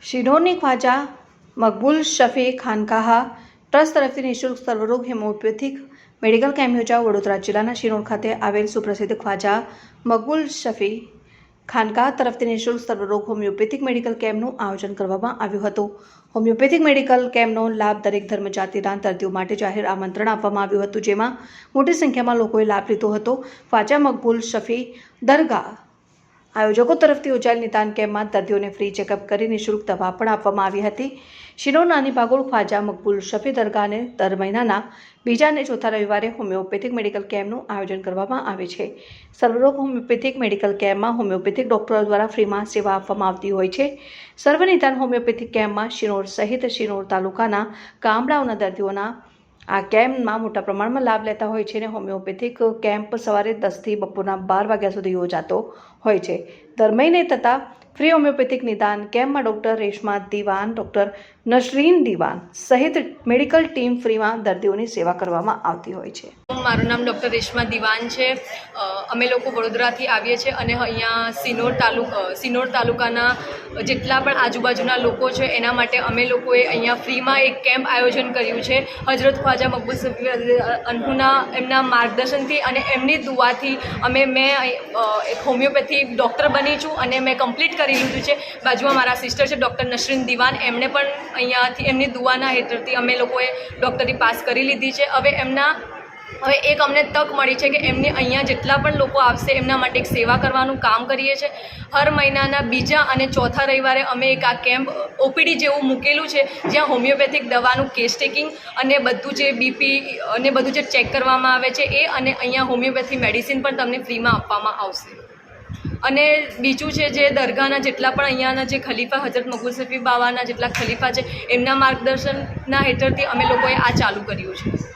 શિનોરની Khwaja Maqbool Shafi ખાનકાહ trust તરફથી નિઃશુલ્ક સર્વરોગ homeopathic medical camp યોજાયો। વડોદરા જિલ્લાના શિનોર ખાતે આવેલ સુપ્રસિદ્ધ ખ્વાજા મકબૂલ શફી ખાનકાહ તરફથી નિઃશુલ્ક સર્વરોગ હોમિયોપેથિક મેડિકલ કેમ્પનું આયોજન કરવામાં આવ્યું હતું। હોમિયોપેથિક મેડિકલ કેમ્પનો લાભ દરેક ધર્મ જાતિના દર્દીઓ માટે જાહેર આમંત્રણ આપવામાં આવ્યું હતું, જેમાં મોટી સંખ્યામાં લોકોએ લાભ લીધો હતો। ખ્વાજા મકબૂલ શફી દરગાહ આયોજકો તરફથી યોજાયેલ નિદાન કેમ્પમાં દર્દીઓને ફ્રી ચેકઅપ કરી નિઃશુલ્ક દવા પણ આપવામાં આવી હતી। શિનોર નાની ભાગોળ ખ્વાજા મકબૂલ શફી દરગાહને દર મહિનાના બીજા અને ચોથા રવિવારે હોમિયોપેથિક મેડિકલ કેમ્પનું આયોજન કરવામાં આવે છે। સર્વરોગ હોમિયોપેથિક મેડિકલ કેમ્પમાં હોમિયોપેથિક ડોક્ટરો દ્વારા ફ્રીમાં સેવા આપવામાં આવતી હોય છે। સર્વ નિદાન હોમિયોપેથિક કેમ્પમાં શિનોર સહિત શિનોર તાલુકાના ગામડાઓના દર્દીઓના આ કેમ્પમાં મોટા પ્રમાણમાં લાભ લેતા હોય છે અને હોમિયોપેથિક કેમ્પ સવારે 10 થી બપોરના 12 વાગ્યા સુધી યોજાતો હોય છે। દર મહિને થતા ફ્રી હોમિયોપેથિક નિદાન કેમ્પમાં ડૉક્ટર રેશમા દિવાન, ડૉક્ટર નસરીન દિવાન સહિત મેડિકલ ટીમ ફ્રીમાં દર્દીઓની સેવા કરવામાં આવતી હોય છે। મારું નામ ડૉક્ટર રેશમા દિવાન છે। અમે લોકો વડોદરાથી આવીએ છીએ અને અહીંયા સિનોર તાલુકાના જેટલા પણ આજુબાજુના લોકો છે એના માટે અમે લોકોએ અહીંયા ફ્રીમાં એક કેમ્પ આયોજન કર્યું છે। હજરત ખ્વાજા મકબૂલ શફી અનહુના એમના માર્ગદર્શનથી અને એમની દુઆથી મેં એક હોમિયોપેથી ડૉક્ટર બની છું અને મેં કમ્પ્લીટ કરી લીધું છે। બાજુમાં મારા સિસ્ટર છે ડૉક્ટર નસરીન દિવાન, એમણે પણ અહીંયાથી એમની દુઆના હેઠળથી અમે લોકોએ ડૉક્ટરી પાસ કરી લીધી છે। હવે એક અમને તક મળી છે કે એમની અહીંયા જેટલા પણ લોકો આવશે એમના માટે એક સેવા કરવાનું કામ કરીએ છીએ। હર મહિનાના બીજા અને ચોથા રવિવારે અમે એક આ કેમ્પ ઓપીડી જેવું મૂકેલું છે, જ્યાં હોમિયોપેથિક દવાનું કેસ ટેકિંગ અને બધું જે બીપી અને બધું જે ચેક કરવામાં આવે છે એ, અને અહીંયા હોમિયોપેથી મેડિસિન પણ તમને ફ્રીમાં આપવામાં આવશે। અને બીજું છે જે દરગાહના જેટલા પણ અહીંયાના જે ખલીફા હજરત મકબૂલ શફી બાવાના જેટલા ખલીફા છે એમના માર્ગદર્શનના હેઠળથી અમે લોકોએ આ ચાલુ કર્યું છે।